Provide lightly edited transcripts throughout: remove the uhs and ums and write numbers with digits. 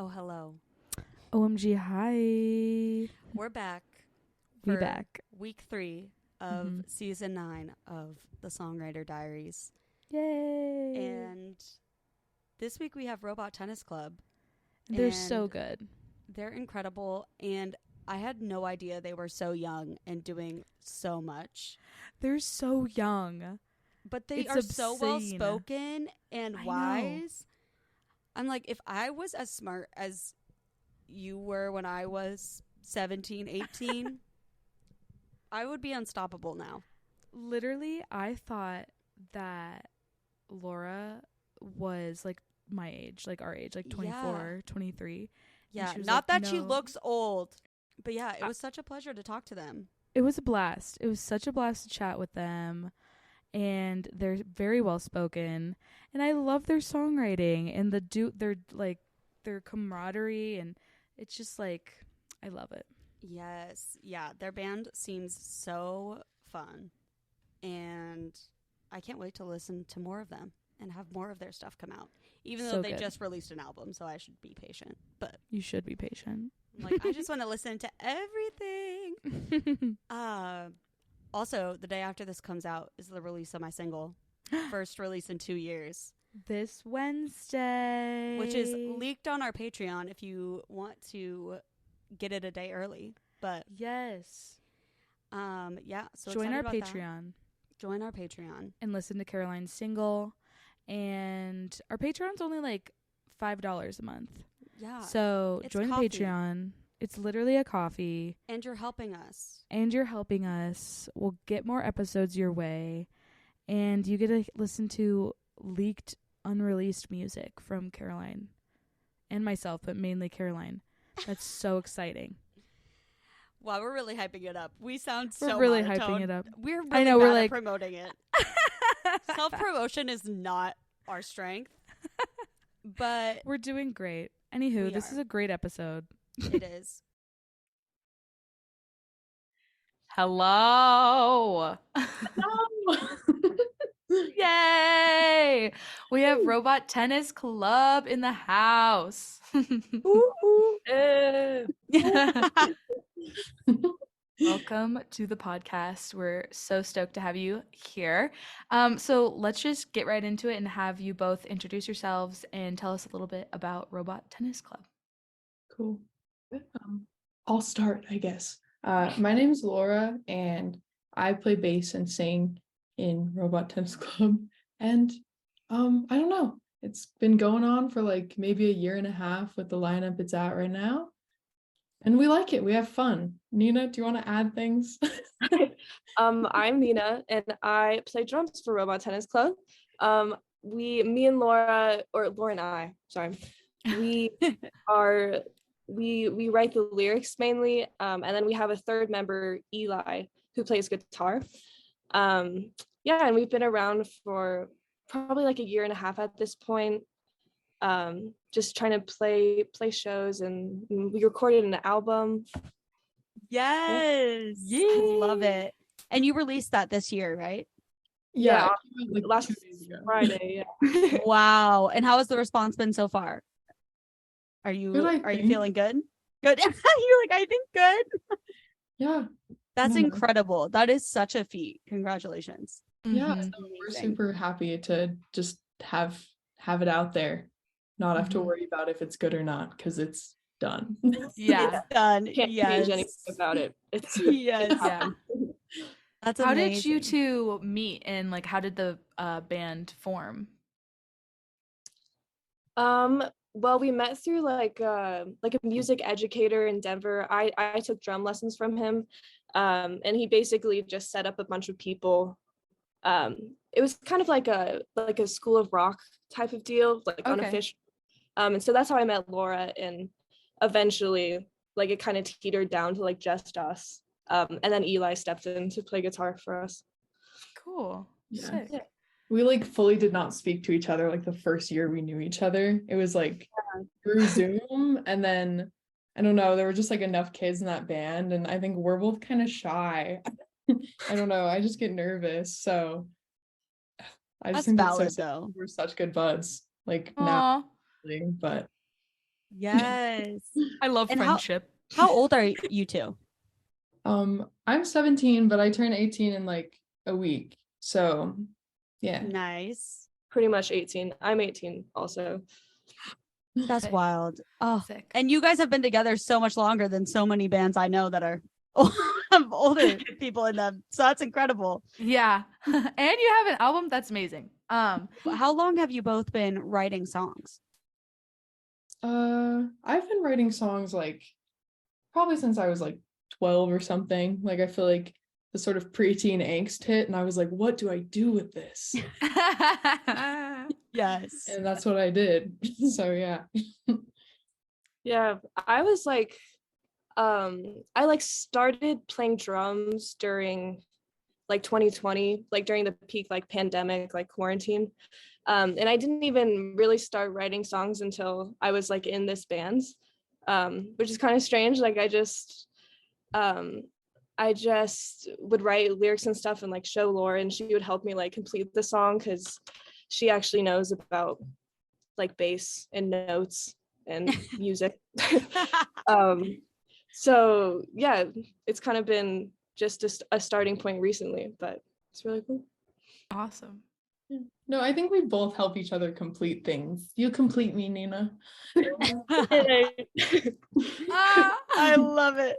Oh, hello. OMG, hi. We're back. We for back. Week 3 of season 9 of the Songwriter Diaries. Yay. And this week we have Robot Tennis Club. They're so good. They're incredible. And I had no idea they were so young and doing so much. They're so young. But they It's are obscene. so well spoken and I wise. I'm like, if I was as smart as you were when I was 17, 18, I would be unstoppable now. Literally, I thought that Laura was like my age, like our age, like 24, 23. Yeah, like, not that she no. looks old. But yeah, it was such a pleasure to talk to them. It was a blast. It was such a blast to chat with them. And they're very well spoken. And I love their songwriting and their camaraderie, and it's just like, I love it. Yes. Yeah, their band seems so fun. And I can't wait to listen to more of them and have more of their stuff come out. Even though they just released an album, so I should be patient. But you should be patient. Like, I just want to listen to everything. Also, the day after this comes out is the release of my single. First release in 2 years. This Wednesday. Which is leaked on our Patreon if you want to get it a day early. But yes. Yeah. So join our Patreon. Join our Patreon. And listen to Caroline's single. And our Patreon's only like $5 a month. Yeah. So join coffee. the Patreon. It's literally a coffee. And you're helping us. We'll get more episodes your way. And you get to listen to leaked, unreleased music from Caroline. And myself, but mainly Caroline. That's so exciting. Wow, we're really hyping it up. We sound we're so really monotone. Hyping it up. We're really I know, bad we're at like promoting it. Self-promotion is not our strength. But we're doing great. Anywho, this is a great episode. It is. Hello. Yay! We have Robot Tennis Club in the house. Welcome to the podcast. We're so stoked to have you here. So let's just get right into it and have you both introduce yourselves and tell us a little bit about Robot Tennis Club. Cool. I'll start, I guess. My name is Laura, and I play bass and sing in Robot Tennis Club. And I don't know. It's been going on for like maybe a year and a half with the lineup it's at right now. And we like it. We have fun. Nina, do you want to add things? I'm Nina, and I play drums for Robot Tennis Club. Me and Laura, or Laura and I, sorry, we write the lyrics mainly, and then we have a third member, Eli, who plays guitar. And we've been around for probably like a year and a half at this point. Just trying to play shows, and we recorded an album. Yes. I love it. And you released that this year, right? Yeah. Like last Friday. Yeah. Wow. And how has the response been so far? Are you feeling good? Good. You're like, I think good. Yeah. That's incredible. That is such a feat. Congratulations. Yeah. So we're super happy to just have it out there. Not have to worry about if it's good or not, because it's done. Yeah, it's done. Can't change anything about it. It's yeah. That's amazing. How did you two meet, and like how did the band form? Well, we met through like a music educator in Denver. I took drum lessons from him, and he basically just set up a bunch of people. It was kind of like a School of Rock type of deal, like unofficial. And so that's how I met Laura, and eventually like it kind of teetered down to like just us. And then Eli stepped in to play guitar for us. Cool. Yeah. Sick. Yeah. We like fully did not speak to each other like the first year we knew each other. It was like through Zoom, and then I don't know, there were just like enough kids in that band, and I think we're both kind of shy. I don't know, I just get nervous, so I just think valid, that's so though. we're such good buds like Aww. now, but Yes. I love And friendship. How old are you two? I'm 17, but I turn 18 in like a week. So yeah. Nice. Pretty much 18. I'm 18 also. That's Sick. wild. Oh, Sick. and you guys have been together so much longer than so many bands I know that are have older people in them. So that's incredible. Yeah. And you have an album? That's amazing. How long have you both been writing songs? I've been writing songs like probably since I was like 12 or something. Like I feel like the sort of preteen angst hit and I was like, what do I do with this? Yes. And that's what I did. So yeah. Yeah, I was like, I like started playing drums during like 2020, like during the peak like pandemic, like quarantine. And I didn't even really start writing songs until I was like in this band, which is kind of strange. Like I just would write lyrics and stuff and like show Laura, and she would help me like complete the song because she actually knows about like bass and notes and music. So yeah, it's kind of been just a starting point recently, but it's really cool. Awesome. No, I think we both help each other complete things. You complete me, Nina. I love it.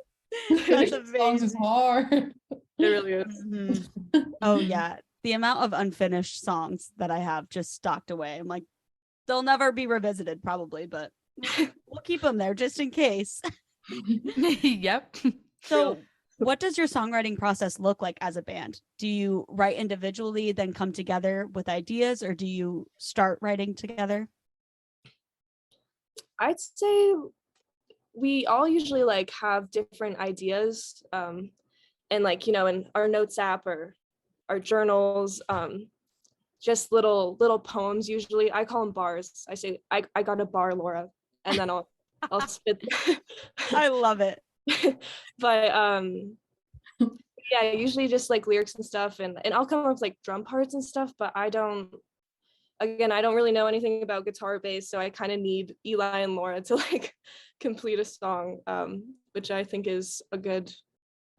That's amazing. Songs is hard. It really is. Mm-hmm. Oh yeah, the amount of unfinished songs that I have just stocked away. I'm like, they'll never be revisited, probably, but we'll keep them there just in case. Yep. So, what does your songwriting process look like as a band? Do you write individually, then come together with ideas, or do you start writing together? I'd say we all usually like have different ideas, and like, you know, in our notes app or our journals, just little poems. Usually I call them bars. I say I got a bar, Laura, and then I'll spit. I love it. But yeah, usually just like lyrics and stuff, and I'll come up with like drum parts and stuff, but I don't really know anything about guitar or bass, so I kind of need Eli and Laura to like complete a song, which I think is a good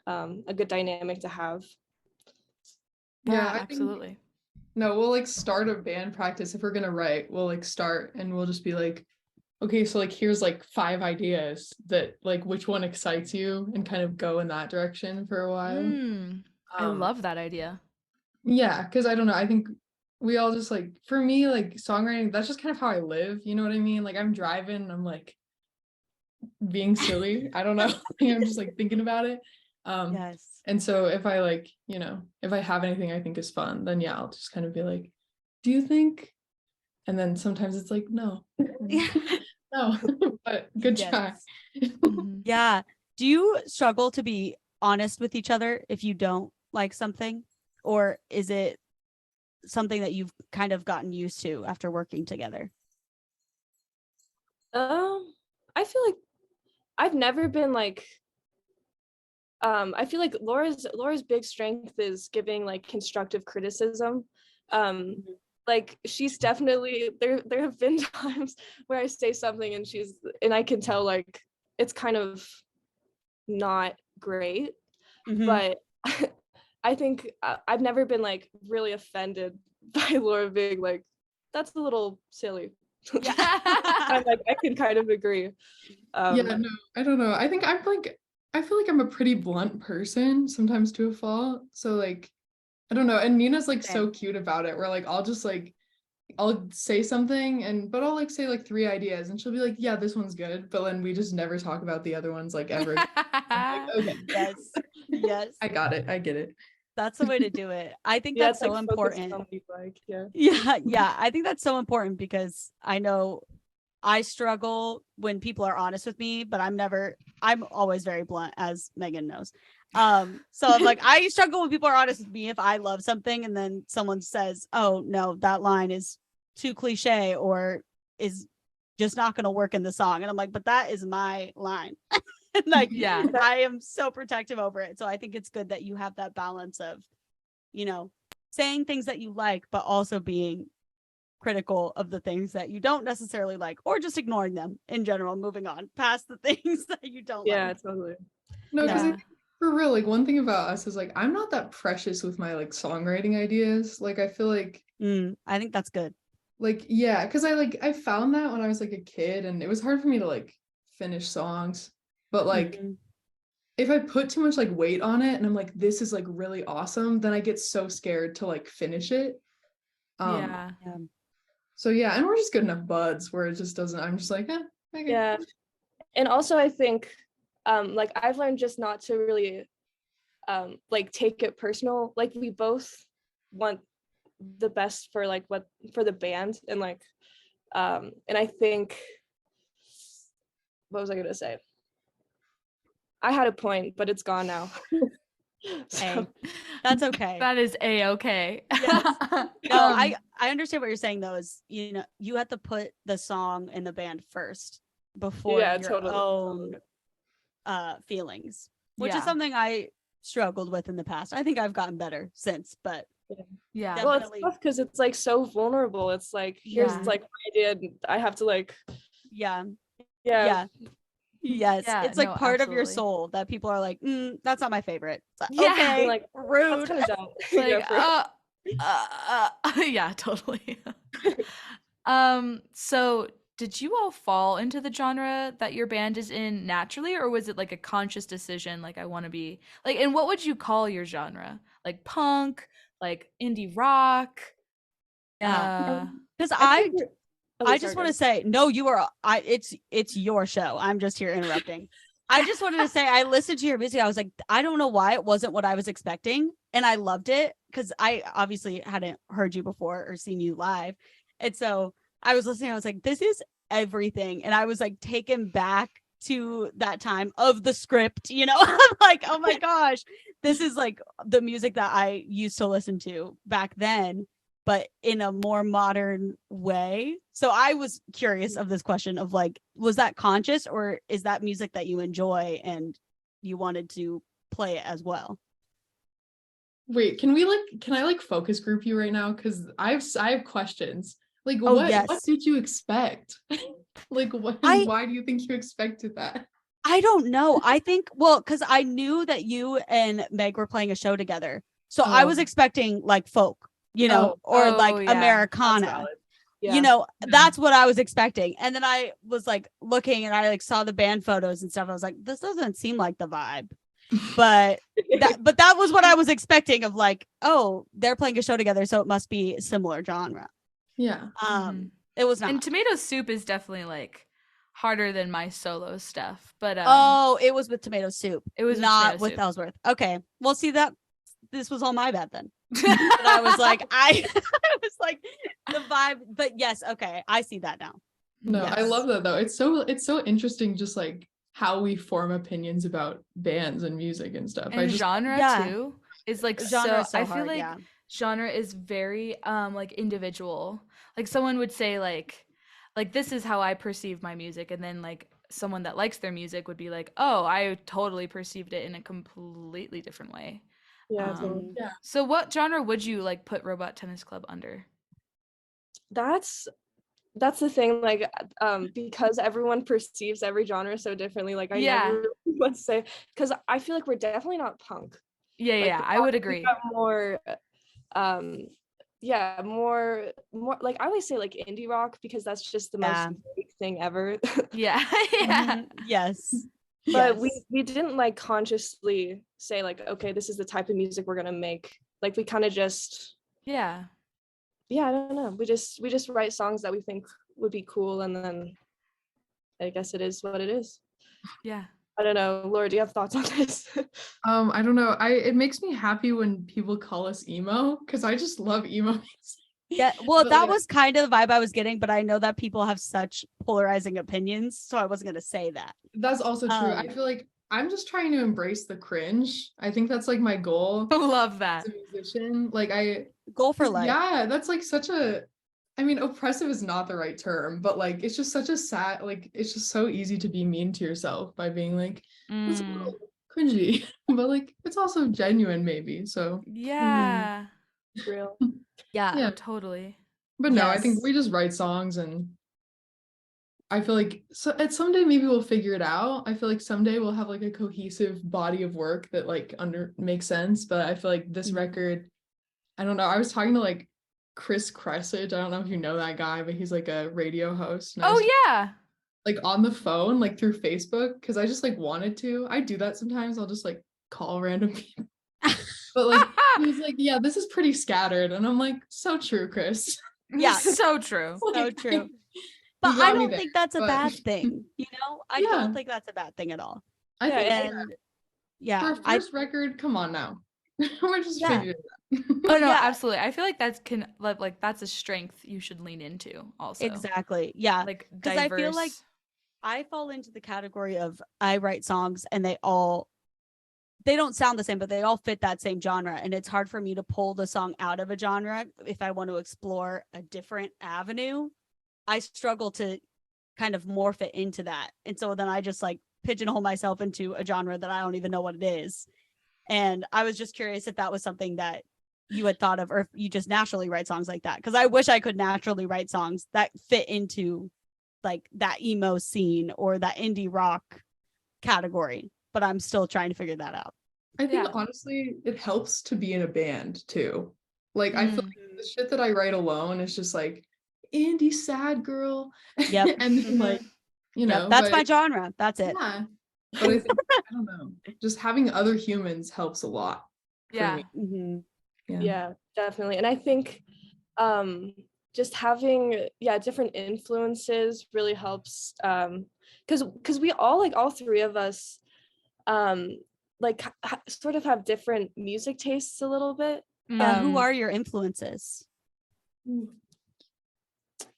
dynamic to have. Yeah, I absolutely. No, we'll like start a band practice if we're gonna write. We'll like start and we'll just be like, okay, so like here's like 5 ideas that like which one excites you and kind of go in that direction for a while. I love that idea. Yeah, because I don't know, I think we all just like, for me, like songwriting, that's just kind of how I live, you know what I mean? Like I'm driving, I'm like being silly. I don't know. I'm just like thinking about it. Yes. And so if I like, you know, if I have anything I think is fun, then yeah, I'll just kind of be like, do you think? And then sometimes it's like, no. No, but good try. Yeah. Do you struggle to be honest with each other if you don't like something? Or is it something that you've kind of gotten used to after working together? I feel like I've never been like, I feel like Laura's big strength is giving like constructive criticism. Like she's definitely there have been times where I say something and I can tell like it's kind of not great, but I think I've never been like really offended by Laura being like, that's a little silly. Yeah. I'm like, I can kind of agree. Yeah, no, I don't know. I think I feel like I'm a pretty blunt person sometimes to a fault. So like, I don't know. And Nina's like so cute about it. Where like I'll say something but I'll like say like 3 ideas and she'll be like, yeah, this one's good. But then we just never talk about the other ones like ever. I'm like, okay. Yes. I got it. I get it. That's the way to do it. I think that's so like important. Yeah. I think that's so important because I know I struggle when people are honest with me, but I'm always very blunt, as Megan knows. So I'm like, I struggle when people are honest with me if I love something and then someone says, oh no, that line is too cliche or is just not going to work in the song. And I'm like, but that is my line. Like, yeah, I am so protective over it. So I think it's good that you have that balance of, you know, saying things that you like, but also being critical of the things that you don't necessarily like, or just ignoring them in general, moving on past the things that you don't like. Yeah, totally. No, because Yeah. for real, like one thing about us is like I'm not that precious with my like songwriting ideas. Like I feel like I think that's good. like yeah, because I found that when I was like a kid, and it was hard for me to like finish songs. But like Mhm. if I put too much like weight on it and I'm like, this is like really awesome, then I get so scared to like finish it. Yeah. So yeah, and we're just good enough buds where it just doesn't, I'm just like, okay. Yeah. And also I think like I've learned just not to really like take it personal. Like we both want the best for like what for the band, and like and I think, what was I gonna say? I had a point, but it's gone now. Hey, that's okay. That is a-okay. Yes. No, I understand what you're saying though, is you have to put the song and the band first before your own feelings, which is something I struggled with in the past. I think I've gotten better since, but yeah. Well, it's tough because it's like so vulnerable. It's like, here's like my idea, and I have to like yes, Yeah, it's like part of your absolutely. soul that people are like, that's not my favorite. It's like, Yeah. okay, like rude. that's kind of dumb. Like, yeah, totally. So did you all fall into the genre that your band is in naturally, or was it like a conscious decision, like I want to be like, and what would you call your genre? Like punk, like indie rock? Yeah, because I just want to say, no, it's your show. I'm just here interrupting. I just wanted to say, I listened to your music. I was like, I don't know why it wasn't what I was expecting. And I loved it because I obviously hadn't heard you before or seen you live. And so I was listening. I was like, this is everything. And I was like taken back to that time of the script, I'm like, oh my gosh, this is like the music that I used to listen to back then, but in a more modern way. So I was curious of this question of like, was that conscious, or is that music that you enjoy and you wanted to play it as well? Wait, can I like focus group you right now? Because I have questions. Like yes. What did you expect? Like why do you think you expected that? I don't know. I think, because I knew that you and Meg were playing a show together. So I was expecting like folk, or like Americana. That's what I was expecting. And then I was like looking and I like saw the band photos and stuff. I was like, this doesn't seem like the vibe. But that was what I was expecting of like, oh, they're playing a show together, so it must be similar genre. Yeah. It was not. And Tomato Soup is definitely like harder than my solo stuff, but it was with Tomato Soup. It was not with Ellsworth. Okay, well, see that this was all my bad then. And I was like, I was like the vibe, but yes, okay, I see that now. No, yes. I love that though. It's so interesting, just like how we form opinions about bands and music and stuff. And genre too is like genre so I feel like genre is very like individual. Like someone would say like this is how I perceive my music, and then like someone that likes their music would be like, oh, I totally perceived it in a completely different way. Yeah, totally. So what genre would you like put Robot Tennis Club under? That's the thing, like because everyone perceives every genre so differently, like I never want to say, because I feel like we're definitely not punk. I would agree. More more like I always say like indie rock, because that's just the most big thing ever. Yes. But we didn't like consciously say like, okay, this is the type of music we're gonna make. Like we kind of just I don't know, we just write songs that we think would be cool, and then I guess it is what it is. I don't know, Laura, do you have thoughts on this? I don't know. It makes me happy when people call us emo, because I just love emo music. Yeah, well, that was kind of the vibe I was getting, but I know that people have such polarizing opinions, so I wasn't gonna say that. That's also true. I feel like I'm just trying to embrace the cringe. I think that's like my goal. I love that. As a musician, like goal for life. Yeah, that's like such a, I mean, oppressive is not the right term, but like it's just such a sad, like it's just so easy to be mean to yourself by being like, it's a little cringy, but like it's also genuine maybe. So real. Yeah, totally. But no, I think we just write songs, and I feel like at someday maybe we'll figure it out. I feel like someday we'll have like a cohesive body of work that like makes sense. But I feel like this record, I don't know. I was talking to like Chris Cressage. I don't know if you know that guy, but he's like a radio host. Yeah. Like on the phone, like through Facebook, because I just like wanted to. I do that sometimes. I'll just like call random people. But like he's like, yeah, this is pretty scattered. And I'm like, so true, Chris. Yeah. So true. So true. But I don't think that's a bad thing. You know? I don't think that's a bad thing at all. I think for a first record, come on now. We're just figuring it out. Oh no, absolutely. I feel like that's a strength you should lean into also. Exactly. Yeah. Like because I feel like I fall into the category of I write songs and they don't sound the same, but they all fit that same genre. And it's hard for me to pull the song out of a genre if I want to explore a different avenue. I struggle to kind of morph it into that. And so then I just like pigeonhole myself into a genre that I don't even know what it is. And I was just curious if that was something that you had thought of, or if you just naturally write songs like that. Because I wish I could naturally write songs that fit into like that emo scene or that indie rock category. But I'm still trying to figure that out. I think honestly, it helps to be in a band too. Like I feel like the shit that I write alone is just like indie sad girl. Yep. And then like, you know, that's my genre. That's it. Yeah. But I think I don't know. Just having other humans helps a lot. Yeah. Yeah, definitely. And I think just having different influences really helps. Because we all three of us sort of have different music tastes a little bit. Who are your influences?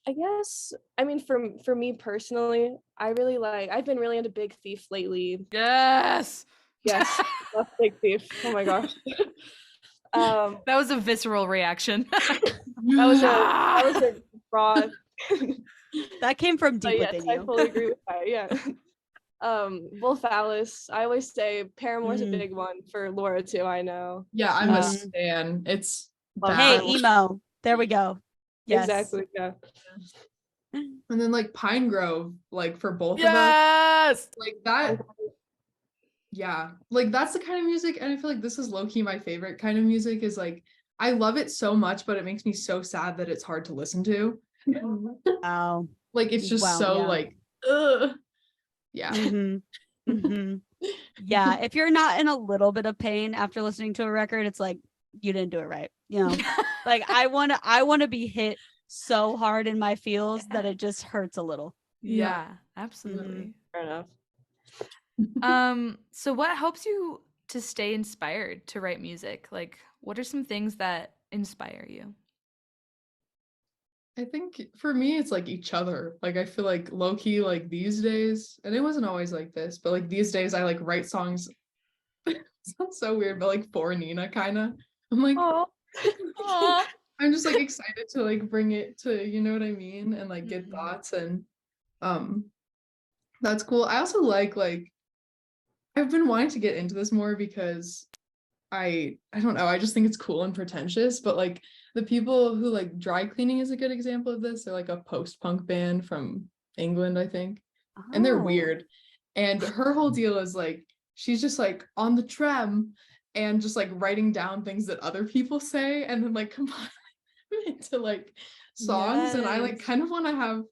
I guess, I mean, for me personally, I've been really into Big Thief lately. Yes, that's Big Thief. Oh my gosh. That was a visceral reaction. that was a raw. That came from deep within you. I fully agree with that. Yeah. Wolf Alice. I always say Paramore's a big one for Laura too. I know. Yeah, I'm a stan. It's hey, emo. There we go. Yes. Exactly. Yeah. And then like Pine Grove, like for both of us, like that. Yeah, like that's the kind of music, and I feel like this is low-key my favorite kind of music. Is like I love it so much, but it makes me so sad that it's hard to listen to. Wow. Like it's just like yeah. Yeah, if you're not in a little bit of pain after listening to a record, it's like you didn't do it right, you know. Like I want to be hit so hard in my feels that it just hurts a little. Yeah, absolutely. Fair enough. So what helps you to stay inspired to write music? Like what are some things that inspire you? I think for me it's like each other. Like I feel like low-key like these days, and it wasn't always like this, but like these days I like write songs. It sounds so weird, but like for Nina kind of. I'm like I'm just like excited to like bring it to, you know what I mean, and like get thoughts, and that's cool. I also like I've been wanting to get into this more because I don't know, I just think it's cool and pretentious, but like the people who like Dry Cleaning is a good example of this. They're like a post-punk band from England, I think. And they're weird. And her whole deal is like she's just like on the tram and just like writing down things that other people say and then like compiling into like songs. And I like kind of want to have,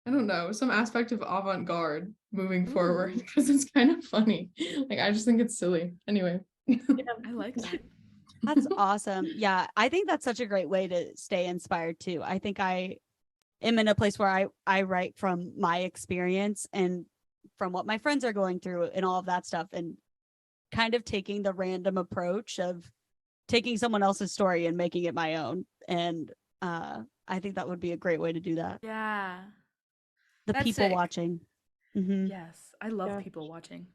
I don't know, some aspect of avant-garde moving forward because it's kind of funny. Like I just think it's silly. Anyway. I like that. That's awesome. Yeah, I think that's such a great way to stay inspired too. I think I am in a place where I write from my experience and from what my friends are going through and all of that stuff, and kind of taking the random approach of taking someone else's story and making it my own. And I think that would be a great way to do that. Yeah. That's people sick. Watching. Yes, I love people watching.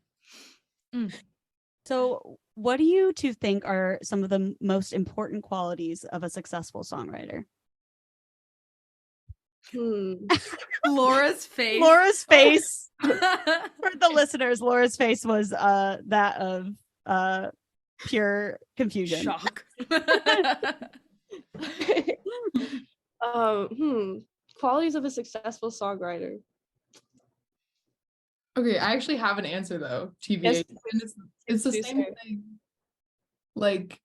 So what do you two think are some of the most important qualities of a successful songwriter? Laura's face. Laura's face. For the listeners, Laura's face was that of pure confusion. Shock. Qualities of a successful songwriter. Okay, I actually have an answer though, TBH. Yes, And it's the same thing like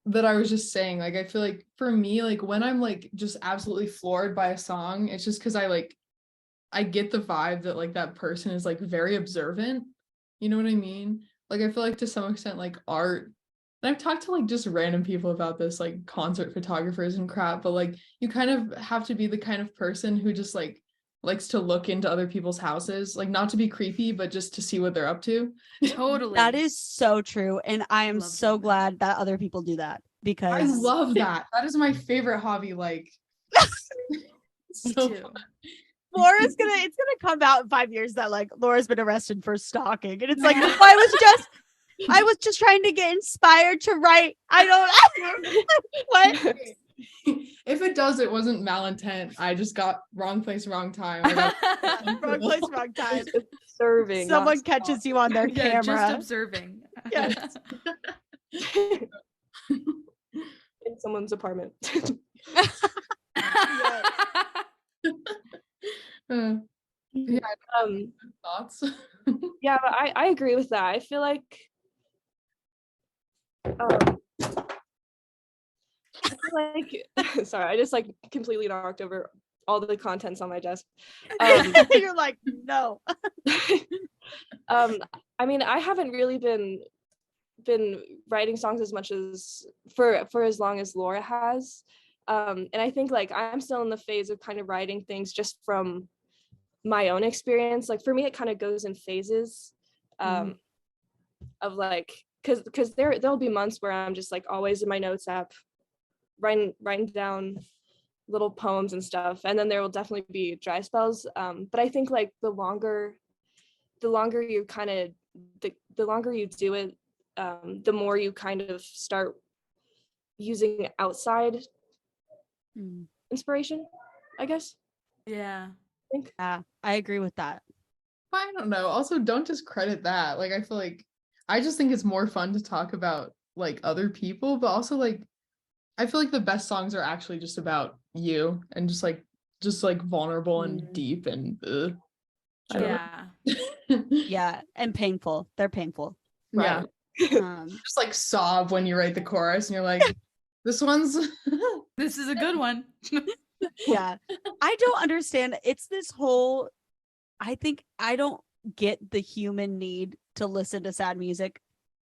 that I was just saying. Like I feel like for me, like when I'm like just absolutely floored by a song, it's just because I get the vibe that like that person is like very observant. You know what I mean? Like I feel like to some extent like art, and I've talked to like just random people about this, like concert photographers and crap, but like you kind of have to be the kind of person who just like likes to look into other people's houses, like not to be creepy, but just to see what they're up to. Totally. That is so true. And I am so glad that other people do that because I love that. That is my favorite hobby. Like, so fun. Laura's it's gonna come out in 5 years that like Laura's been arrested for stalking. And it's like, I was just trying to get inspired to write. I don't what? If it does, it wasn't malintent. I just got wrong place, wrong time. Wrong place, wrong time. Observing. Someone catches you on their camera. Just observing. Yes. In someone's apartment. Yeah, thoughts. Yeah, but I agree with that. I feel like sorry, I just like completely knocked over all the contents on my desk. You're like, no. I mean, I haven't really been writing songs as much as for as long as Laura has. And I think like I'm still in the phase of kind of writing things just from my own experience. Like for me, it kind of goes in phases of like, because there'll be months where I'm just like always in my notes app writing down little poems and stuff, and then there will definitely be dry spells. But I think like the longer you kind of the longer you do it, the more you kind of start using outside inspiration, I guess. Yeah. Yeah, I agree with that. I don't know. Also, don't discredit that. Like, I feel like I just think it's more fun to talk about like other people, but also like I feel like the best songs are actually just about you and just like vulnerable and deep and Yeah, and painful. They're painful. Right. Yeah. Just like sob when you write the chorus and you're like, this is a good one. Yeah. I don't understand. It's this whole, I think I don't get the human need to listen to sad music.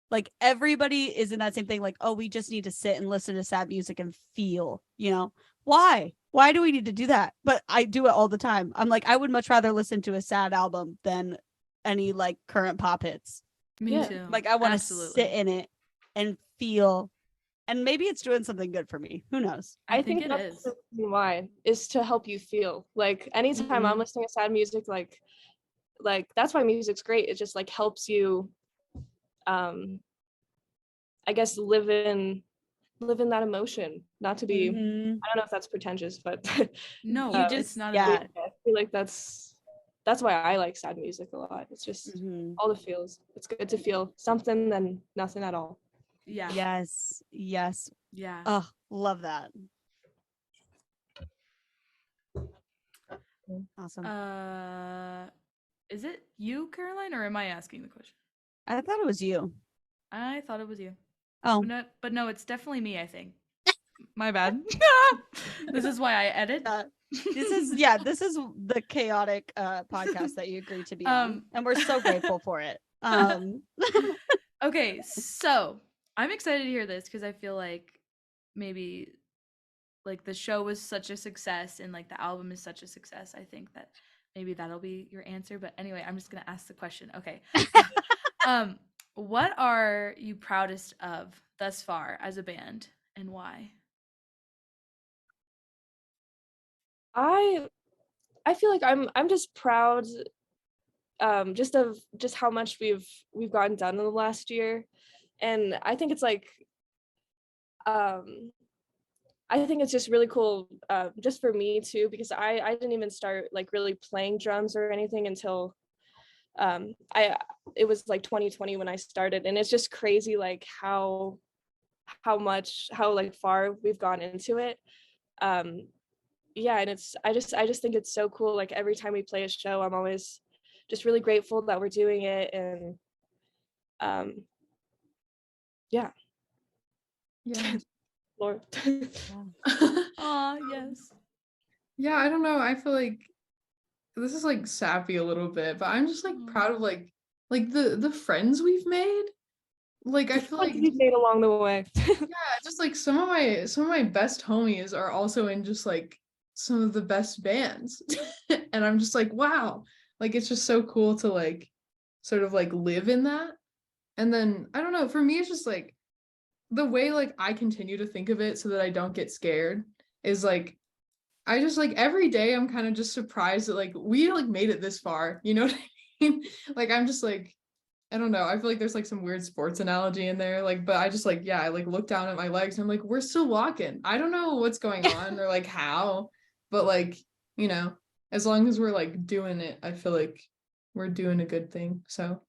Like everybody is in that same thing. Like, oh, we just need to sit and listen to sad music and feel, why do we need to do that? But I do it all the time. I'm like, I would much rather listen to a sad album than any like current pop hits. Me too. Like I want to sit in it and feel. And maybe it's doing something good for me. Who knows? I think that's the reason why is to help you feel. Like anytime I'm listening to sad music, like that's why music's great. It just like helps you, I guess, live in that emotion. Not to be, I don't know if that's pretentious, but no, it's not. Yeah, I feel like that's why I like sad music a lot. It's just all the feels. It's good to feel something than nothing at all. Yeah. Yes. Yeah. Oh, love that. Awesome. Is it you, Caroline, or am I asking the question? I thought it was you. I thought it was you. Oh. But no, it's definitely me, I think. My bad. This is why I edit. This is the chaotic podcast that you agreed to be on. And we're so grateful for it. Okay, so I'm excited to hear this because I feel like maybe like the show was such a success and like the album is such a success. I think that maybe that'll be your answer. But anyway, I'm just gonna ask the question. Okay. What are you proudest of thus far as a band and why? I feel like I'm just proud just of how much we've gotten done in the last year. And I think it's like I think it's just really cool just for me too, because I didn't even start like really playing drums or anything until it was like 2020 when I started, and it's just crazy like how like far we've gone into it. yeah, and I just think it's so cool. Like every time we play a show, I'm always just really grateful that we're doing it, and yeah. Yeah. Lord. Aw, yes. Yeah, I don't know. I feel like this is like sappy a little bit, but I'm just like proud of like the friends we've made. Like I feel like You've made along the way. yeah, just like some of my best homies are also in just like some of the best bands. And I'm just like, wow. Like it's just so cool to like sort of like live in that. And then I don't know, for me it's just like the way like I continue to think of it so that I don't get scared is like I just like every day I'm kind of just surprised that like we like made it this far, you know what I mean? Like I'm just like I don't know. I feel like there's like some weird sports analogy in there. Like, but I just like, yeah, I like look down at my legs and I'm like, we're still walking. I don't know what's going on or like how, but like, you know, as long as we're like doing it, I feel like we're doing a good thing. So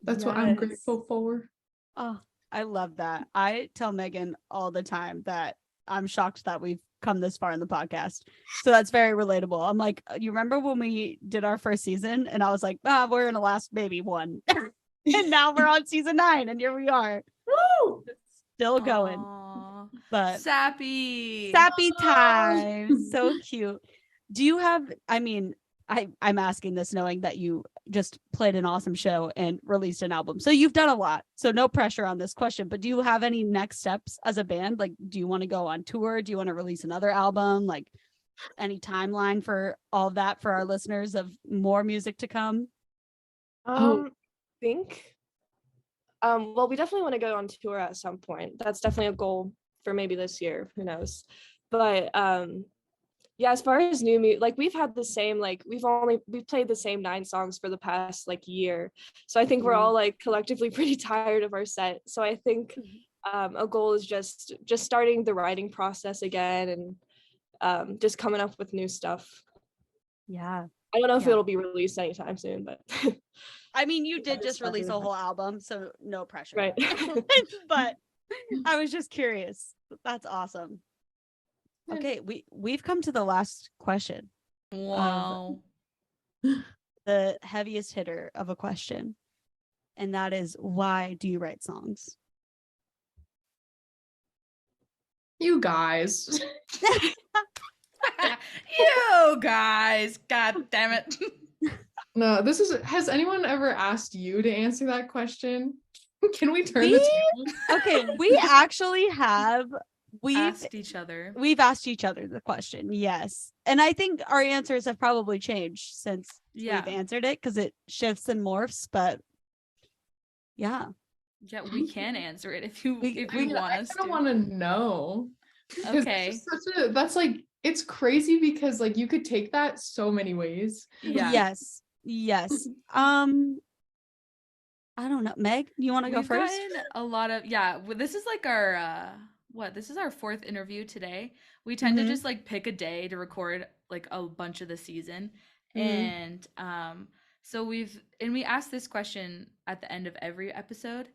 that's what I'm grateful for. Oh, I love that. I tell Megan all the time that I'm shocked that we've come this far in the podcast. So that's very relatable. I'm like, you remember when we did our first season and I was like, we're in the last maybe one. And now we're on season 9 and here we are. Woo! Still going. Aww. But Sappy times. So cute. Do you have, I mean, I'm asking this knowing that you just played an awesome show and released an album. So you've done a lot. So no pressure on this question, but do you have any next steps as a band? Like, do you want to go on tour? Do you want to release another album? Like any timeline for all of that for our listeners of more music to come? I think well, we definitely want to go on tour at some point. That's definitely a goal for maybe this year, who knows. But yeah, as far as new music, like we've had the same, like we've played the same 9 songs for the past like year. So I think we're all like collectively pretty tired of our set. So I think a goal is just starting the writing process again and just coming up with new stuff. Yeah. I don't know if it'll be released anytime soon, but I mean, you did just release a whole album, so no pressure. Right. But I was just curious. That's awesome. Okay, we've come to the last question. Wow. The heaviest hitter of a question. And that is, why do you write songs? You guys. You guys, god damn it. No, has anyone ever asked you to answer that question? Can we turn the table? Okay, we actually have we've asked each other the question, yes. And I think our answers have probably changed since we've answered it because it shifts and morphs, but yeah. Yeah, we can answer it if you want us to. I kind of want to know. Okay. That's like, it's crazy because like you could take that so many ways. Yeah. Yes. I don't know. Meg, you want to go first? We've gotten a lot of this is like our this is our 4th interview today. We tend to just like pick a day to record like a bunch of the season. And so we ask this question at the end of every episode.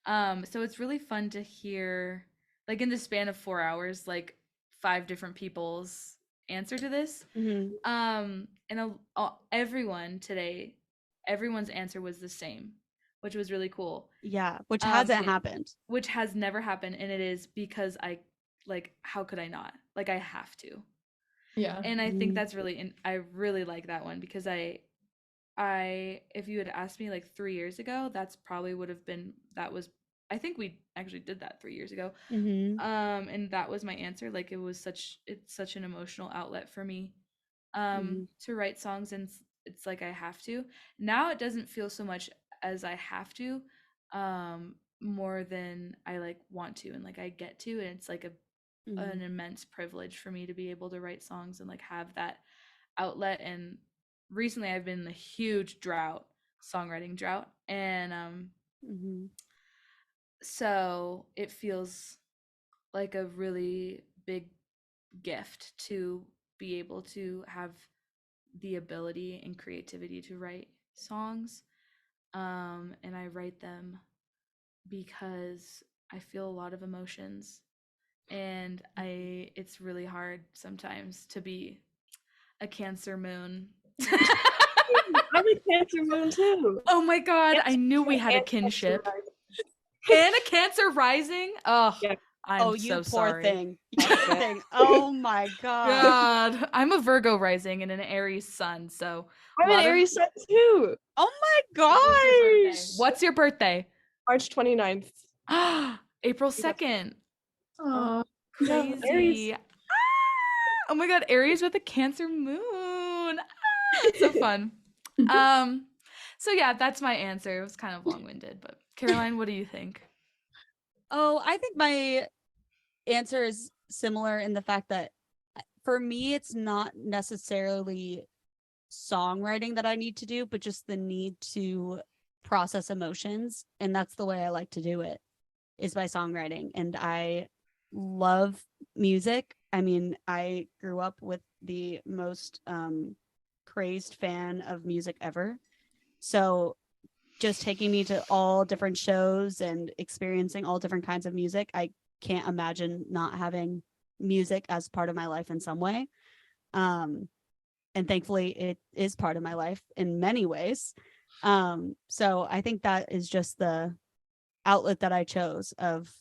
So it's really fun to hear like in the span of 4 hours like 5 different people's answer to this. And everyone's answer was the same, which was really cool. Yeah, which hasn't happened. Which has never happened, and it is because I like, how could I not? Like, I have to. Yeah. And I think that's really, I really like that one because I if you had asked me like 3 years ago, that's probably would have been, I think we actually did that 3 years ago. And that was my answer. Like it's such an emotional outlet for me to write songs, and it's like I have to. Now it doesn't feel so much as I have to, more than I like want to and like I get to, and it's like an immense privilege for me to be able to write songs and like have that outlet. And recently I've been in a huge songwriting drought, and so it feels like a really big gift to be able to have the ability and creativity to write songs. And I write them because I feel a lot of emotions, and it's really hard sometimes to be a Cancer moon. I'm a Cancer moon too. Oh my god, I knew we had a kinship. And a Cancer rising? Oh, yeah. I'm you so poor sorry. thing. You poor thing. Oh my God. I'm a Virgo rising and an Aries sun, so I'm an Aries sun too. Oh my gosh. What's your birthday? March 29th. April 2nd. Oh, crazy. Oh my god, Aries with a Cancer moon. So fun. So yeah, that's my answer. It was kind of long-winded, but Caroline, what do you think? Oh, I think my answer is similar in the fact that for me, it's not necessarily songwriting that I need to do, but just the need to process emotions. And that's the way I like to do it, is by songwriting. And I love music. I mean, I grew up with the most crazed fan of music ever. So just taking me to all different shows and experiencing all different kinds of music, I can't imagine not having music as part of my life in some way. And thankfully it is part of my life in many ways. So I think that is just the outlet that I chose of,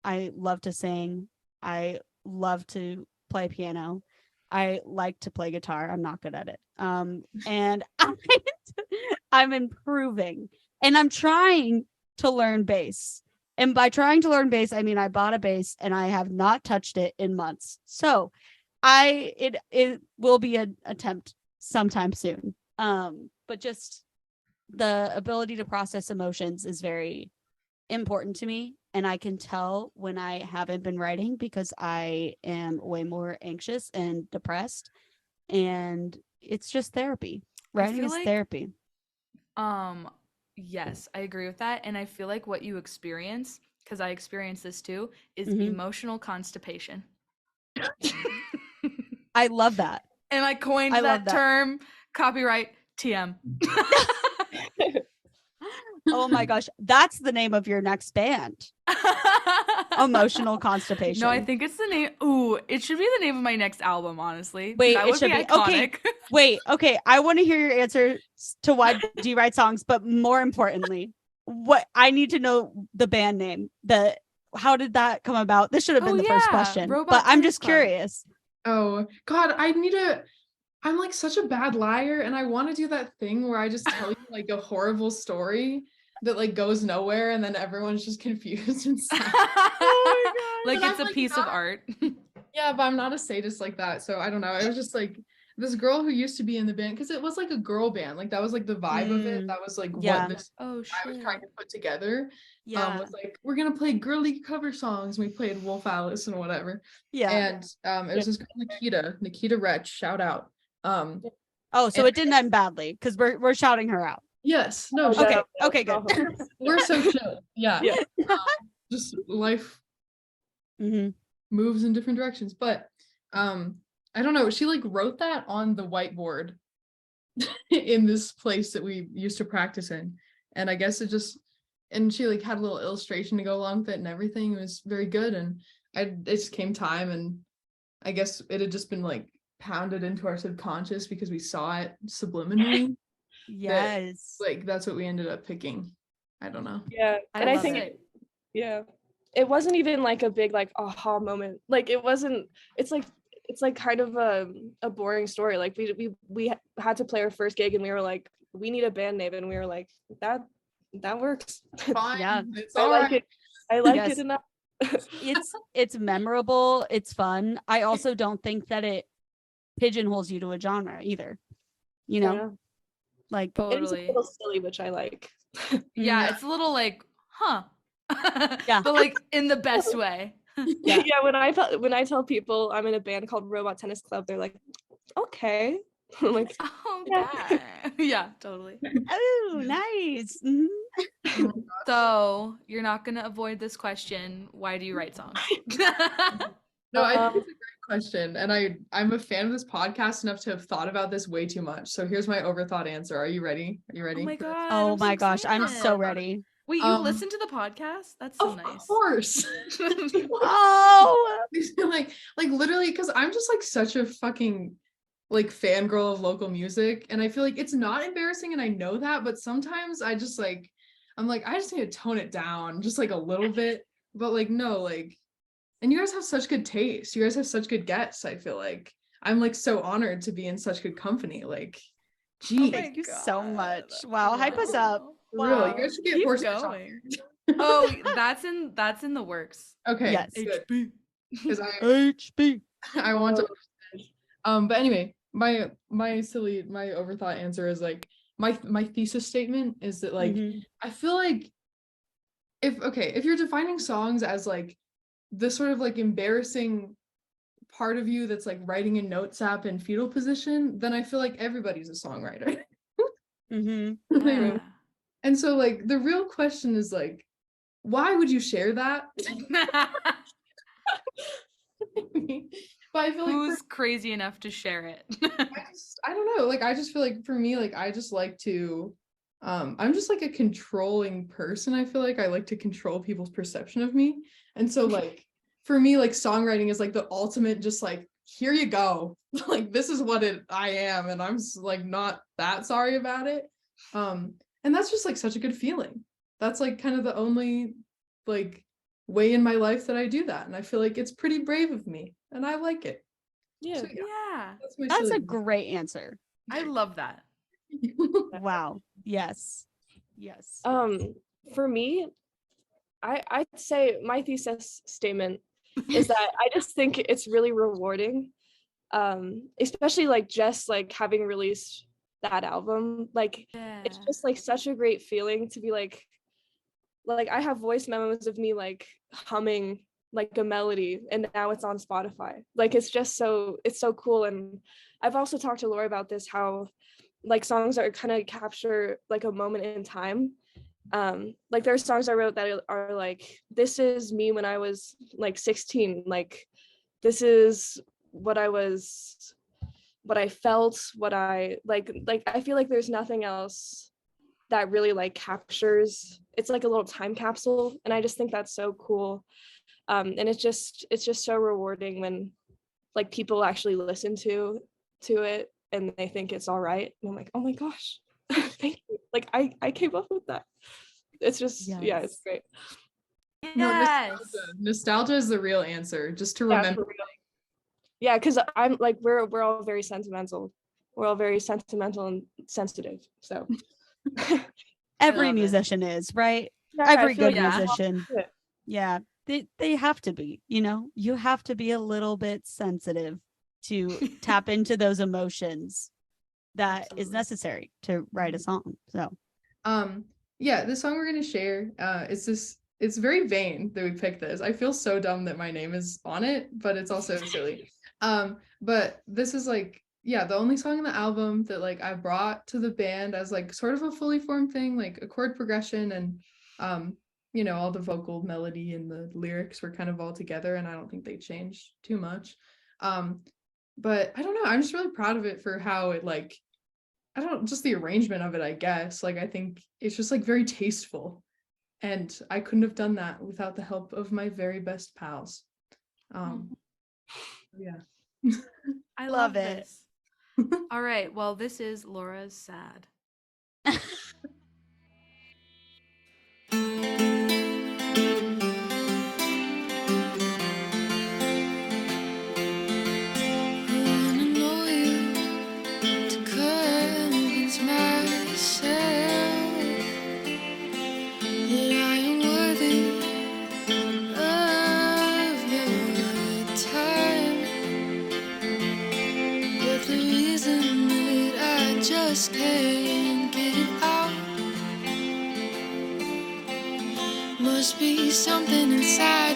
I love to sing. I love to play piano. I like to play guitar. I'm not good at it. And I'm improving, and I'm trying to learn bass. And by trying to learn bass, I mean, I bought a bass and I have not touched it in months. So it will be an attempt sometime soon. But just the ability to process emotions is very important to me. And I can tell when I haven't been writing because I am way more anxious and depressed. And it's just therapy. Writing is therapy. Yes, I agree with that. And I feel like what you experience, because I experience this too, is emotional constipation. I love that. And I coined that term, copyright TM. Oh my gosh, that's the name of your next band. Emotional constipation. No, I think it's the name. Ooh, it should be the name of my next album, honestly. Wait, that it would should be be iconic. Okay. Wait, okay. I want to hear your answer to why do you write songs, but more importantly, what I need to know the band name. How did that come about? This should have been the first question, but I'm just curious. Oh God, I'm like such a bad liar, and I want to do that thing where I just tell you like a horrible story that like goes nowhere, and then everyone's just confused and sad. Oh my God. Like it's a piece of art. Yeah, but I'm not a sadist like that, so I don't know. It was just like this girl who used to be in the band, because it was like a girl band, like that was like the vibe of it. That was like what this I was trying to put together. Was like, we're gonna play girly cover songs, and we played Wolf Alice and whatever. And it was this girl, Nikita Retch, shout out. So it didn't end badly because we're shouting her out. Yes. No. Okay, good. We're so chill. Yeah. Just life moves in different directions, but I don't know. She like wrote that on the whiteboard in this place that we used to practice in, and I guess and she like had a little illustration to go along with it and everything. It was very good, and it just came time, and I guess it had just been like pounded into our subconscious because we saw it subliminally. Yes. Like that's what we ended up picking. I don't know. Yeah. And I think it wasn't even like a big like aha moment. Like it's like kind of a boring story. Like we had to play our first gig and we were like, we need a band name, and we were like, that works. Fine. Yeah. I like it enough. It's memorable, it's fun. I also don't think that it pigeonholes you to a genre either. Like totally. It's a little silly, which I like. Yeah, it's a little like, but like in the best way. Yeah. When I tell people I'm in a band called Robot Tennis Club, they're like, okay. I'm like, yeah, totally. Oh, nice. Mm-hmm. So you're not gonna avoid this question. Why do you write songs? No, I think it's a great question, and I'm a fan of this podcast enough to have thought about this way too much. So here's my overthought answer. Are you ready? Oh my god! Oh my gosh! I'm so ready. Wait, you listen to the podcast? That's so nice. Of course. Oh, like literally, because I'm just like such a fucking like fangirl of local music, and I feel like it's not embarrassing, and I know that, but sometimes I just like I'm like I just need to tone it down just like a little bit, but like no, like, and you guys have such good taste. You guys have such good guests. I feel like I'm like so honored to be in such good company. Like, geez, thank you so much. Wow, hype us up. for real, you guys should get Keep more going. Oh, that's in the works. Okay, Yes. good. HB. Because HB. I want to but anyway, my overthought answer is like my thesis statement is that like I feel like if you're defining songs as like this sort of like embarrassing part of you that's like writing in notes app in fetal position, then I feel like everybody's a songwriter. Yeah. And so like the real question is like, why would you share that? But I feel like Who's crazy enough to share it? I don't know. Like I just feel like for me, like I just like to I'm just like a controlling person. I feel like I like to control people's perception of me. And so like for me, like songwriting is like the ultimate just like here you go. Like this is what I am, and I'm like not that sorry about it. And that's just like such a good feeling. That's like kind of the only like way in my life that I do that, and I feel like it's pretty brave of me, and I like it. Yeah. So, Yeah. That's a great answer. I love that. Wow. Yes. Yes. For me, I'd say my thesis statement is that I just think it's really rewarding, especially like just like having released that album. Like it's just like such a great feeling to be like I have voice memos of me like humming like a melody, and now it's on Spotify. Like it's so cool. And I've also talked to Laura about this, how like songs that kind of capture like a moment in time. Like there are songs I wrote that are like, this is me when I was like 16, like this is what I felt, what I like I feel like there's nothing else that really like captures, it's like a little time capsule, and I just think that's so cool. And it's just so rewarding when like people actually listen to it and they think it's all right, and I'm like, oh my gosh, thank you, like I came up with that. It's just yeah, it's great. Yes. Nostalgia is the real answer, just to remember. Yeah, because I'm like we're all very sentimental. We're all very sentimental and sensitive. So every musician is, right? Yeah, every good like musician. Yeah. They have to be, you know, you have to be a little bit sensitive to tap into those emotions that is necessary to write a song. So yeah, the song we're gonna share, it's very vain that we picked this. I feel so dumb that my name is on it, but it's also silly. But this is like, yeah, the only song in the album that like I brought to the band as like sort of a fully formed thing, like a chord progression, and you know, all the vocal melody and the lyrics were kind of all together, and I don't think they changed too much. But I don't know, I'm just really proud of it for how it like, just the arrangement of it, I guess. Like I think it's just like very tasteful, and I couldn't have done that without the help of my very best pals. Yeah. I love it. All right, well, this is Laura's Sad. Can't get it out. Must be something inside